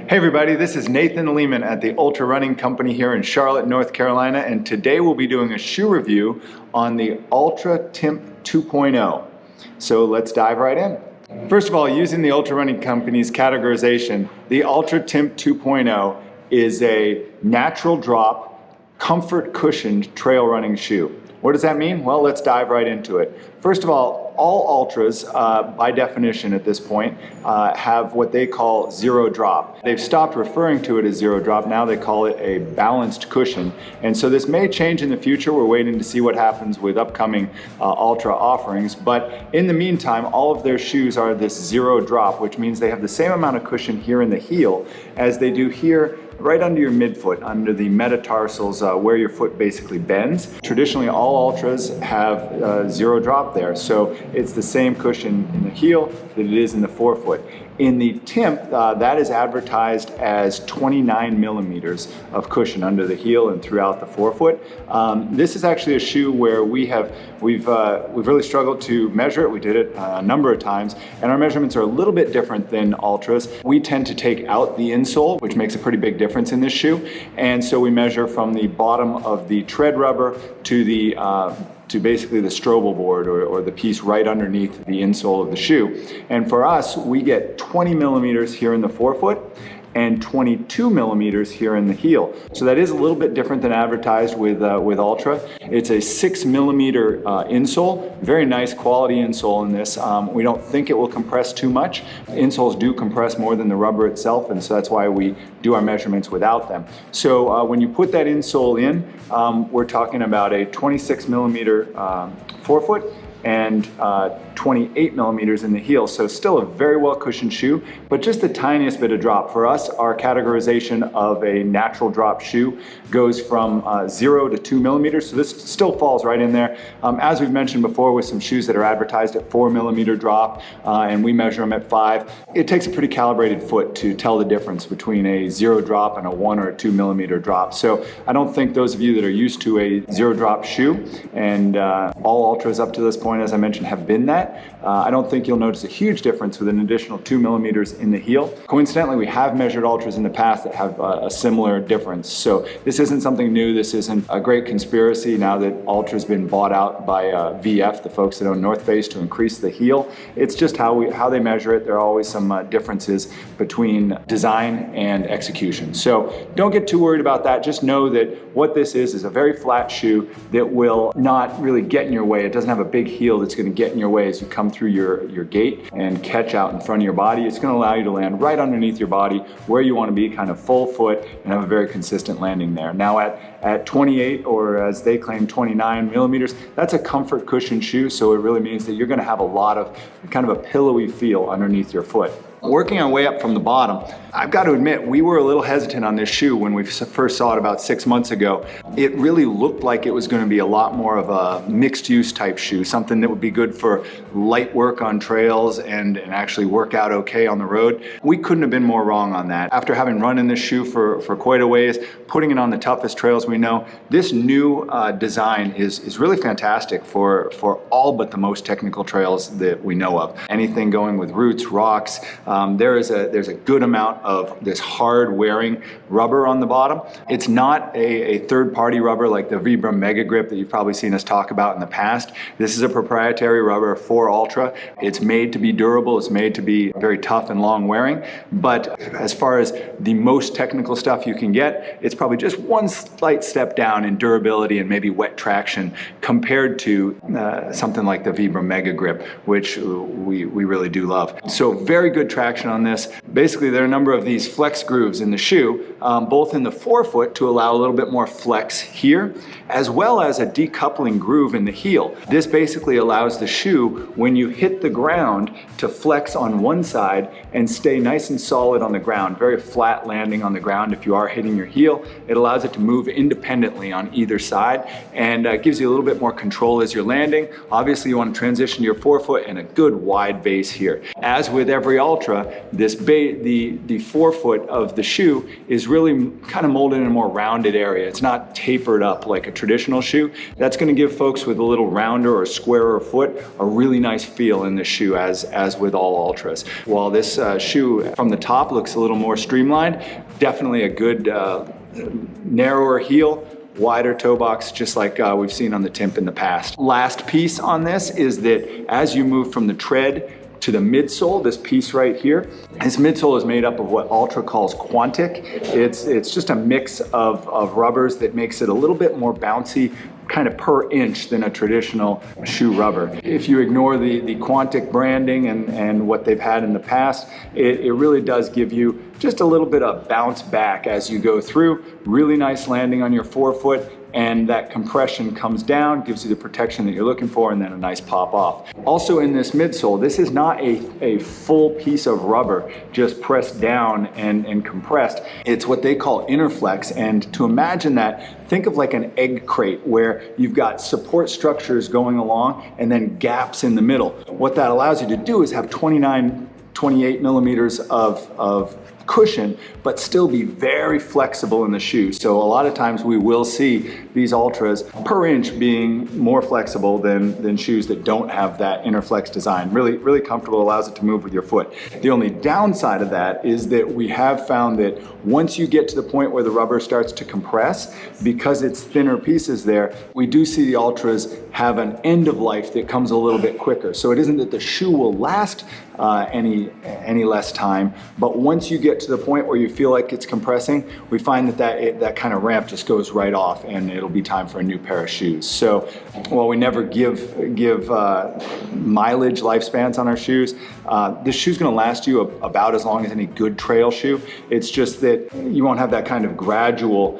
Hey everybody, this is Nathan Lehman at the Ultra Running Company here in Charlotte, North Carolina, and today we'll be doing a shoe review on the Altra Timp 2.0. So let's dive right in. First of all, using the Ultra Running Company's categorization, the Altra Timp 2.0 is a natural drop, comfort cushioned trail running shoe. What does that mean? Well, let's dive right into it. First of all Ultras, by definition at this point, have what they call zero drop. They've stopped referring to it as zero drop. Now they call it a balanced cushion. And so this may change in the future. We're waiting to see what happens with upcoming Ultra offerings. But in the meantime, all of their shoes are this zero drop, which means they have the same amount of cushion here in the heel as they do here right under your midfoot, under the metatarsals, where your foot basically bends. Traditionally, all Ultras have zero drop there, so it's the same cushion in the heel that it is in the forefoot. In the Timp, that is advertised as 29 millimeters of cushion under the heel and throughout the forefoot. This is actually a shoe where we've really struggled to measure it. We did it a number of times, and our measurements are a little bit different than Ultras. We tend to take out the insole, which makes a pretty big difference in this shoe, and so we measure from the bottom of the tread rubber to basically the strobel board or the piece right underneath the insole of the shoe. And for us, we get 20 millimeters here in the forefoot and 22 millimeters here in the heel. So that is a little bit different than advertised with Ultra. It's a 6 millimeter insole, very nice quality insole in this. We don't think it will compress too much. Insoles do compress more than the rubber itself, and so that's why we do our measurements without them. So when you put that insole in, we're talking about a 26 millimeter forefoot and 28 millimeters in the heel. So still a very well cushioned shoe, but just the tiniest bit of drop. For us, our categorization of a natural drop shoe goes from 0 to 2 millimeters. So this still falls right in there. As we've mentioned before with some shoes that are advertised at 4 millimeter drop, and we measure them at 5, it takes a pretty calibrated foot to tell the difference between a 0 drop and a 1 or a 2 millimeter drop. So I don't think those of you that are used to a 0 drop shoe, and all Ultras up to this point, as I mentioned, have been that, I don't think you'll notice a huge difference with an additional 2 millimeters in the heel. Coincidentally, we have measured Ultras in the past that have a similar difference. So this isn't something new. This isn't a great conspiracy now that Ultra's been bought out by VF, the folks that own North Face, to increase the heel. It's just how they measure it. There are always some differences between design and execution. So don't get too worried about that. Just know that what this is a very flat shoe that will not really get in your way. It doesn't have a big heel that's going to get in your way as you come through your gait and catch out in front of your body. It's going to allow you to land right underneath your body where you want to be, kind of full foot, and have a very consistent landing there. Now at 28, or as they claim 29 millimeters, that's a comfort cushion shoe, so it really means that you're going to have a lot of kind of a pillowy feel underneath your foot. Working our way up from the bottom, I've got to admit, we were a little hesitant on this shoe when we first saw it about 6 months ago. It really looked like it was going to be a lot more of a mixed use type shoe, something that would be good for light work on trails and actually work out okay on the road. We couldn't have been more wrong on that. After having run in this shoe for quite a ways, putting it on the toughest trails we know, this new design is really fantastic for all but the most technical trails that we know of. Anything going with roots, rocks, there's a good amount of this hard wearing rubber on the bottom. It's not a third-party rubber like the Vibram Mega Grip that you've probably seen us talk about in the past. This is a proprietary rubber for Ultra. It's made to be durable. It's made to be very tough and long wearing. But as far as the most technical stuff you can get, it's probably just one slight step down in durability and maybe wet traction compared to something like the Vibram Mega Grip, which we really do love. So very good traction on this. Basically, there are a number of these flex grooves in the shoe, both in the forefoot to allow a little bit more flex here, as well as a decoupling groove in the heel. This basically allows the shoe, when you hit the ground, to flex on one side and stay nice and solid on the ground, very flat landing on the ground. If you are hitting your heel, it allows it to move independently on either side and gives you a little bit more control as you're landing. Obviously, you want to transition to your forefoot and a good wide base here. as with every Altra, the forefoot of the shoe is really kind of molded in a more rounded area. It's not tapered up like a traditional shoe. That's going to give folks with a little rounder or squarer foot a really nice feel in the shoe, as with all Altras. While this shoe from the top looks a little more streamlined, definitely a good narrower heel, wider toe box, just like we've seen on the Timp in the past. Last piece on this is that as you move from the tread to the midsole, this piece right here, this midsole is made up of what Altra calls Quantic. It's just a mix of rubbers that makes it a little bit more bouncy, kind of per inch, than a traditional shoe rubber. If you ignore the Quantic branding and what they've had in the past, it really does give you just a little bit of bounce back as you go through. Really nice landing on your forefoot, and that compression comes down, gives you the protection that you're looking for, and then a nice pop off. Also in this midsole, this is not a full piece of rubber just pressed down and compressed. It's what they call Interflex, and to imagine that, think of like an egg crate where you've got support structures going along and then gaps in the middle. What that allows you to do is have 28 millimeters of cushion, but still be very flexible in the shoe. So a lot of times we will see these Altras per inch being more flexible than shoes that don't have that Interflex design. Really comfortable, allows it to move with your foot. The only downside of that is that we have found that once you get to the point where the rubber starts to compress, because it's thinner pieces there, we do see the Altras have an end of life that comes a little bit quicker. So it isn't that the shoe will last any less time, but once you get to the point where you feel like it's compressing, we find that kind of ramp just goes right off, and it'll be time for a new pair of shoes. So while we never give mileage lifespans on our shoes, this shoe's going to last you about as long as any good trail shoe. It's just that you won't have that kind of gradual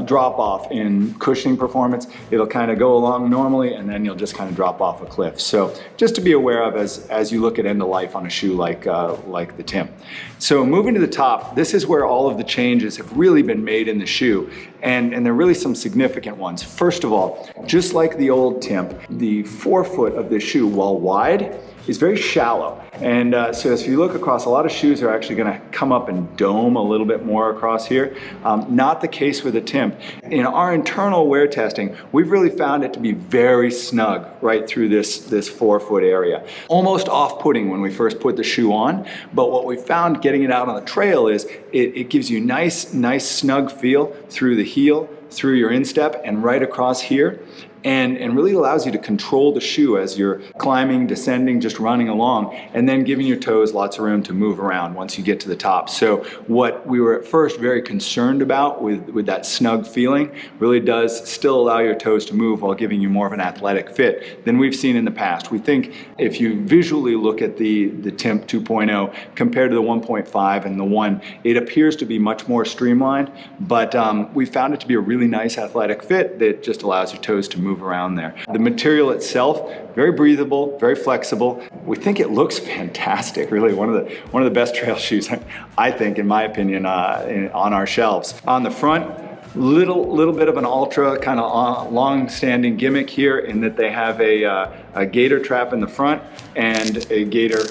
drop off in cushioning performance. It'll kind of go along normally, and then you'll just kind of drop off a cliff. So just to be aware of as you look at end of life on a shoe like the Timp. So moving to the top, this is where all of the changes have really been made in the shoe, and there are really some significant ones. First of all, just like the old Timp, the forefoot of this shoe, while wide, is very shallow. And so if you look across, a lot of shoes are actually going to come up and dome a little bit more across here. Not the case with the Timp. In our internal wear testing, we've really found it to be very snug right through this forefoot area. Almost off-putting when we first put the shoe on, but what we found getting it out on the trail is it gives you nice snug feel through the heel, through your instep, and right across here. And really allows you to control the shoe as you're climbing, descending, just running along, and then giving your toes lots of room to move around once you get to the top. So what we were at first very concerned about with that snug feeling really does still allow your toes to move while giving you more of an athletic fit than we've seen in the past. We think if you visually look at the Timp 2.0 compared to the 1.5 and the 1, it appears to be much more streamlined, but we found it to be a really nice athletic fit that just allows your toes to move around there. The material itself, very breathable, very flexible. We think it looks fantastic. Really, one of the best trail shoes, I think, in my opinion, on our shelves. On the front, little bit of an Altra kind of long-standing gimmick here, in that they have a gator trap in the front and a gator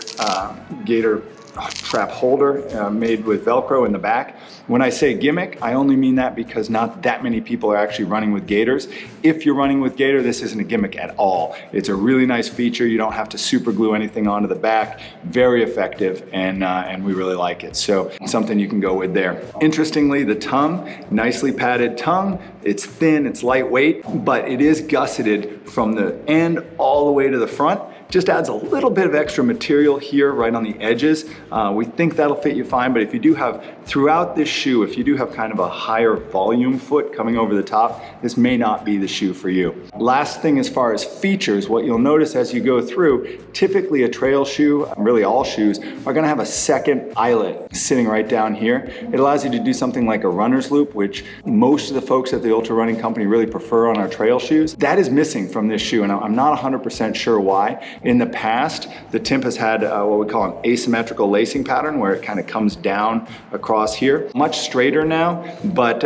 trap holder made with Velcro in the back. When I say gimmick, I only mean that because not that many people are actually running with gaiters. If you're running with gator, this isn't a gimmick at all. It's a really nice feature. You don't have to super glue anything onto the back. Very effective, and we really like it. So something you can go with there. Interestingly, the tongue, nicely padded tongue. It's thin, it's lightweight, but it is gusseted from the end all the way to the front. Just adds a little bit of extra material here right on the edges. We think that'll fit you fine, but if you do have, throughout this shoe, if you do have kind of a higher volume foot coming over the top, this may not be the shoe for you. Last thing as far as features, what you'll notice as you go through, typically a trail shoe, really all shoes, are gonna have a second eyelet sitting right down here. It allows you to do something like a runner's loop, which most of the folks at the Ultra Running Company really prefer on our trail shoes. That is missing from this shoe, and I'm not 100% sure why. In the past, the Timp has had what we call an asymmetrical lacing pattern, where it kind of comes down across here. Much straighter now, but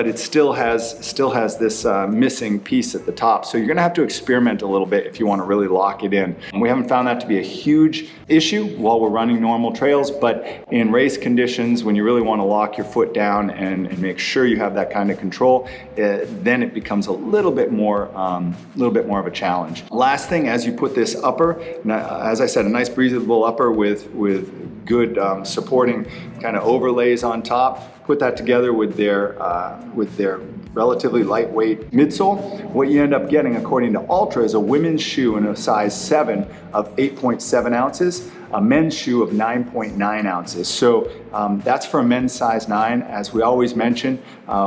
it still has this missing piece at the top. So you're gonna have to experiment a little bit if you want to really lock it in. And we haven't found that to be a huge issue while we're running normal trails, but in race conditions, when you really want to lock your foot down and make sure you have that kind of control, then it becomes a little bit more of a challenge. Last thing, as you put this upper, as I said, a nice breathable upper with good supporting kind of overlays on top. Put that together with their relatively lightweight midsole. What you end up getting, according to Altra, is a women's shoe in a size 7 of 8.7 ounces, a men's shoe of 9.9 ounces. So that's for a men's size 9. As we always mention,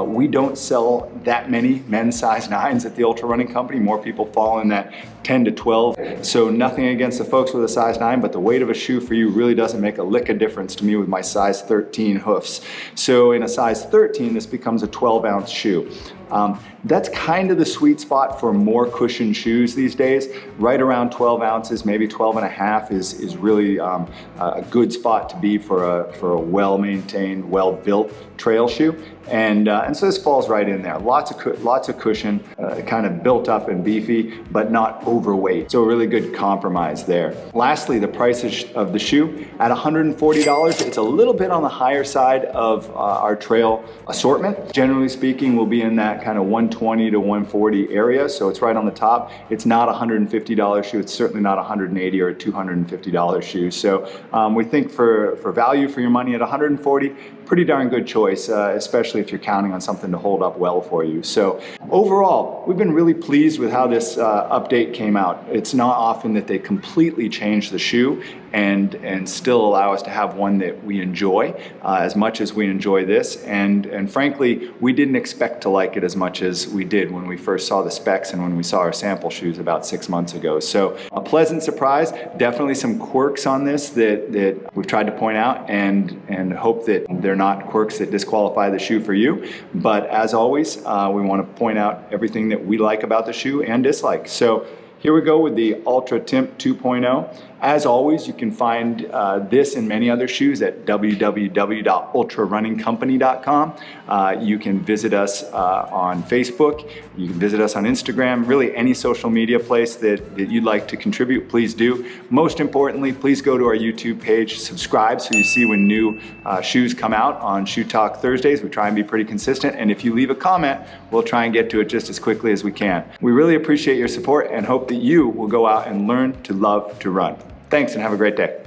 we don't sell that many men's size 9s at the Ultra Running Company. More people fall in that 10 to 12. So nothing against the folks with a size 9, but the weight of a shoe for you really doesn't make a lick of difference to me with my size 13 hoofs. So in a size 13, this becomes a 12-ounce shoe. That's kind of the sweet spot for more cushioned shoes these days. Right around 12 ounces, maybe 12 and a half is really a good spot to be for a well-maintained, well-built trail shoe. And so this falls right in there. Lots of cushion, kind of built up and beefy, but not overweight. So a really good compromise there. Lastly, the price of the shoe at $140. It's a little bit on the higher side of our trail assortment. Generally speaking, we'll be in that kind of $120 to $140 area. So it's right on the top. It's not a $150 shoe. It's certainly not a $180 or a $250 shoe. So we think for value for your money at $140, pretty darn good choice, especially if you're counting on something to hold up well for you. So overall, we've been really pleased with how this update came out. It's not often that they completely change the shoe and still allow us to have one that we enjoy as much as we enjoy this. And frankly, we didn't expect to like it as much as we did when we first saw the specs and when we saw our sample shoes about 6 months ago. So a pleasant surprise, definitely some quirks on this that we've tried to point out and hope that they're not quirks that disqualify the shoe for you. But as always, we want to point out everything that we like about the shoe and dislike. So here we go with the Altra Timp 2.0. As always, you can find this and many other shoes at www.ultrarunningcompany.com. You can visit us on Facebook. You can visit us on Instagram. Really, any social media place that you'd like to contribute, please do. Most importantly, please go to our YouTube page, subscribe so you see when new shoes come out on Shoe Talk Thursdays. We try and be pretty consistent. And if you leave a comment, we'll try and get to it just as quickly as we can. We really appreciate your support and hope that you will go out and learn to love to run. Thanks and have a great day.